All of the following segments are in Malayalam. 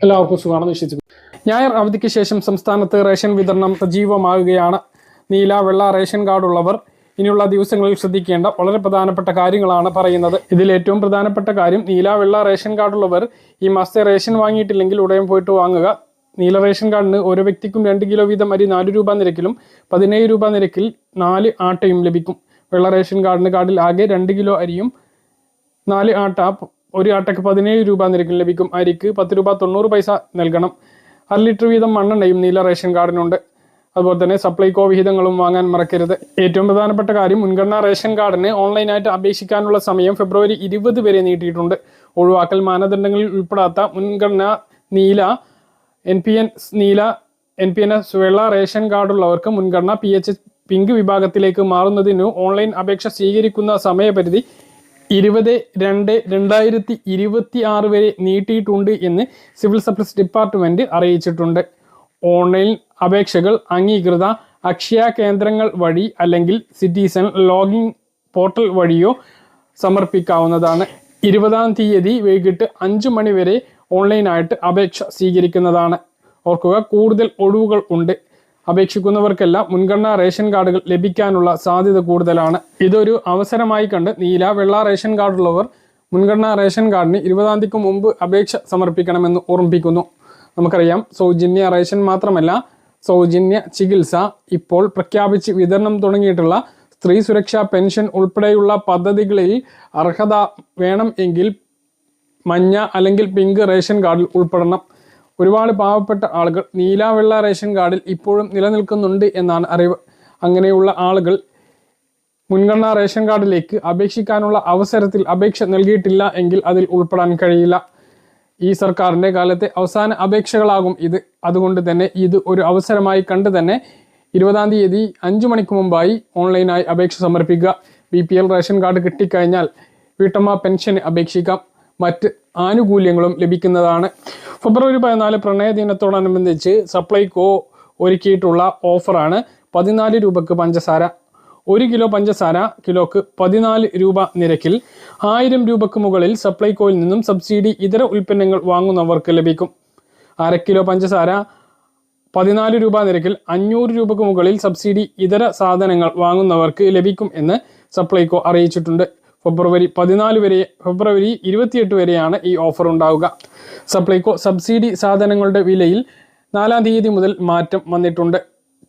എല്ലാവർക്കും സുഖമാണെന്ന് വിശ്വസിക്കുന്നു. ഞായർ അവധിക്ക് ശേഷം സംസ്ഥാനത്ത് റേഷൻ വിതരണം സജീവമാകുകയാണ്. നീല വെള്ള റേഷൻ കാർഡുള്ളവർ ഇനിയുള്ള ദിവസങ്ങളിൽ ശ്രദ്ധിക്കേണ്ട വളരെ പ്രധാനപ്പെട്ട കാര്യങ്ങളാണ് പറയുന്നത്. ഇതിൽ ഏറ്റവും പ്രധാനപ്പെട്ട കാര്യം, നീല വെള്ള റേഷൻ കാർഡുള്ളവർ ഈ മാസത്തെ റേഷൻ വാങ്ങിയിട്ടില്ലെങ്കിൽ ഉടൻ പോയിട്ട് വാങ്ങുക. നീല റേഷൻ കാർഡിന് ഓരോ വ്യക്തിക്കും 2 കിലോ വീതം അരി 4 രൂപ നിരക്കിലും 17 രൂപ നിരക്കിൽ 4 ആട്ടയും ലഭിക്കും. വെള്ള റേഷൻ കാർഡിൽ ആകെ 2 കിലോ അരിയും 4 ആട്ട, ഒരു ആട്ടയ്ക്ക് 17 രൂപ നിരക്കിൽ ലഭിക്കും. അരിക്ക് 10 രൂപ 90 പൈസ നൽകണം. 1/2 ലിറ്റർ വീതം മണ്ണെണ്ണയും നീല റേഷൻ കാർഡിനുണ്ട്. അതുപോലെ തന്നെ സപ്ലൈകോ വിഹിതങ്ങളും വാങ്ങാൻ മറക്കരുത്. ഏറ്റവും പ്രധാനപ്പെട്ട കാര്യം, മുൻഗണനാ റേഷൻ കാർഡിന് ഓൺലൈനായിട്ട് അപേക്ഷിക്കാനുള്ള സമയം ഫെബ്രുവരി 20 വരെ നീട്ടിയിട്ടുണ്ട്. ഒഴിവാക്കൽ മാനദണ്ഡങ്ങളിൽ ഉൾപ്പെടാത്ത മുൻഗണന നീല, NPNS വെള്ള റേഷൻ കാർഡുള്ളവർക്ക് മുൻഗണന PHS പിങ്ക് വിഭാഗത്തിലേക്ക് മാറുന്നതിന് ഓൺലൈൻ അപേക്ഷ സ്വീകരിക്കുന്ന സമയപരിധി 20/2/2026 വരെ നീട്ടിയിട്ടുണ്ട് എന്ന് സിവിൽ സപ്ലൈസ് ഡിപ്പാർട്ട്മെന്റ് അറിയിച്ചിട്ടുണ്ട്. ഓൺലൈൻ അപേക്ഷകൾ അംഗീകൃത അക്ഷയ കേന്ദ്രങ്ങൾ വഴി അല്ലെങ്കിൽ സിറ്റിസൺ ലോഗിൻ പോർട്ടൽ വഴിയോ സമർപ്പിക്കാവുന്നതാണ്. 20-ാം തീയതി വൈകിട്ട് 5 മണി വരെ ഓൺലൈനായിട്ട് അപേക്ഷ സ്വീകരിക്കുന്നതാണ്. ഓർക്കുക, കൂടുതൽ ഒഴിവുകൾ ഉണ്ട്. അപേക്ഷിക്കുന്നവർക്കെല്ലാം മുൻഗണനാ റേഷൻ കാർഡുകൾ ലഭിക്കാനുള്ള സാധ്യത കൂടുതലാണ്. ഇതൊരു അവസരമായി കണ്ട് നീല വെള്ള റേഷൻ കാർഡുള്ളവർ മുൻഗണനാ റേഷൻ കാർഡിന് 20-ാം തീയതിക്ക് മുമ്പ് അപേക്ഷ സമർപ്പിക്കണമെന്ന് ഓർമ്മിപ്പിക്കുന്നു. നമുക്കറിയാം, സൗജന്യ റേഷൻ മാത്രമല്ല, സൗജന്യ ചികിത്സ, ഇപ്പോൾ പ്രഖ്യാപിച്ച് വിതരണം തുടങ്ങിയിട്ടുള്ള സ്ത്രീ സുരക്ഷാ പെൻഷൻ ഉൾപ്പെടെയുള്ള പദ്ധതികളിൽ അർഹത വേണം എങ്കിൽ മഞ്ഞ അല്ലെങ്കിൽ പിങ്ക് റേഷൻ കാർഡിൽ ഉൾപ്പെടണം. ഒരുപാട് പാവപ്പെട്ട ആളുകൾ നീല വെള്ള റേഷൻ കാർഡിൽ ഇപ്പോഴും നിലനിൽക്കുന്നുണ്ട് എന്നാണ് അറിവ്. അങ്ങനെയുള്ള ആളുകൾ മുൻഗണനാ റേഷൻ കാർഡിലേക്ക് അപേക്ഷിക്കാനുള്ള അവസരത്തിൽ അപേക്ഷ നൽകിയിട്ടില്ല എങ്കിൽ അതിൽ ഉൾപ്പെടാൻ കഴിയില്ല. ഈ സർക്കാരിൻ്റെ കാലത്തെ അവസാന അപേക്ഷകളാകും ഇത്. അതുകൊണ്ട് തന്നെ ഇത് ഒരു അവസരമായി കണ്ട് തന്നെ 20-ാം തീയതി 5 മണിക്ക് മുമ്പായി ഓൺലൈനായി അപേക്ഷ സമർപ്പിക്കുക. BPL റേഷൻ കാർഡ് കിട്ടിക്കഴിഞ്ഞാൽ വീട്ടമ്മ പെൻഷന് അപേക്ഷിക്കാം. മറ്റ് ആനുകൂല്യങ്ങളും ലഭിക്കുന്നതാണ്. ഫെബ്രുവരി 14 പ്രണയ ദിനത്തോടനുബന്ധിച്ച് സപ്ലൈകോ ഒരുക്കിയിട്ടുള്ള ഓഫറാണ് 14 രൂപക്ക് പഞ്ചസാര. 1 കിലോ പഞ്ചസാര കിലോക്ക് 14 രൂപ നിരക്കിൽ 1000 രൂപക്ക് മുകളിൽ സപ്ലൈകോയിൽ നിന്നും സബ്സിഡി ഇതര ഉൽപ്പന്നങ്ങൾ വാങ്ങുന്നവർക്ക് ലഭിക്കും. 1/2 കിലോ പഞ്ചസാര 14 രൂപ നിരക്കിൽ 500 രൂപക്ക് മുകളിൽ സബ്സിഡി ഇതര സാധനങ്ങൾ വാങ്ങുന്നവർക്ക് ലഭിക്കും എന്ന് സപ്ലൈകോ അറിയിച്ചിട്ടുണ്ട്. ഫെബ്രുവരി 28 വരെയാണ് ഈ ഓഫർ ഉണ്ടാവുക. സപ്ലൈകോ സബ്സിഡി സാധനങ്ങളുടെ വിലയിൽ 4-ാം തീയതി മുതൽ മാറ്റം വന്നിട്ടുണ്ട്.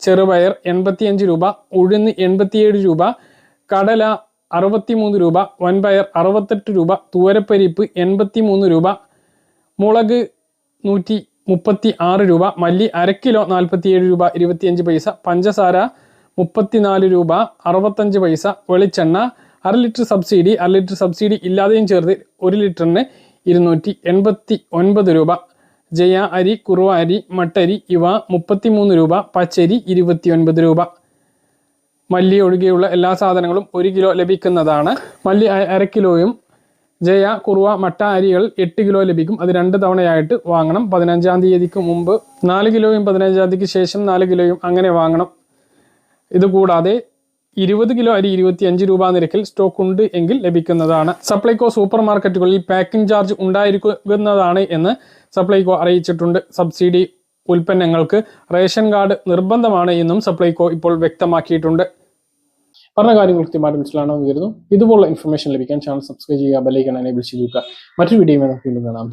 ചെറുപയർ 85 രൂപ, ഉഴുന്ന് 87 രൂപ, കടല 63 രൂപ, വൻപയർ 68 രൂപ, തൂവരപ്പരിപ്പ് 83 രൂപ, മുളക് 136 രൂപ, മല്ലി 1/2 കിലോ 47 രൂപ 25 പൈസ, പഞ്ചസാര 34 രൂപ 65 പൈസ, വെളിച്ചെണ്ണ 1/2 ലിറ്റർ സബ്സിഡി ഇല്ലാതെയും ചേർത്ത് 1 ലിറ്ററിന് 289 രൂപ. ജയ അരി, കുറുവ അരി, മട്ടരി ഇവ 33 രൂപ, പച്ചരി 29 രൂപ. മല്ലി ഒഴികെയുള്ള എല്ലാ സാധനങ്ങളും 1 കിലോ ലഭിക്കുന്നതാണ്. മല്ലി 1/2 കിലോയും ജയ, കുറുവ, മട്ട അരികൾ 8 കിലോ ലഭിക്കും. അത് 2 തവണയായിട്ട് വാങ്ങണം. 15-ാം തീയതിക്ക് മുമ്പ് 4 കിലോയും 15-ാം തീയതിക്ക് ശേഷം 4 കിലോയും അങ്ങനെ വാങ്ങണം. ഇതുകൂടാതെ 20 കിലോ അരി 25 രൂപ നിരക്കിൽ സ്റ്റോക്ക് ഉണ്ട് എങ്കിൽ ലഭിക്കുന്നതാണ്. സപ്ലൈകോ സൂപ്പർ മാർക്കറ്റുകളിൽ പാക്കിംഗ് ചാർജ് ഉണ്ടായിരിക്കുന്നതാണ് എന്ന് സപ്ലൈകോ അറിയിച്ചിട്ടുണ്ട്. സബ്സിഡി ഉൽപ്പന്നങ്ങൾക്ക് റേഷൻ കാർഡ് നിർബന്ധമാണ് എന്നും സപ്ലൈകോ ഇപ്പോൾ വ്യക്തമാക്കിയിട്ടുണ്ട്. പറഞ്ഞ കാര്യങ്ങൾ കൃത്യമായിട്ട് മനസ്സിലാണെന്ന് കരുതുന്നു. ഇതുപോലുള്ള ഇൻഫർമേഷൻ ലഭിക്കാൻ ചാനൽ സബ്സ്ക്രൈബ് ചെയ്യുക, ബെൽ ഐക്കൺ എനേബിൾ ചെയ്യുക. മറ്റൊരു വീഡിയോയുമായി നമുക്ക് വീണ്ടും കാണാം.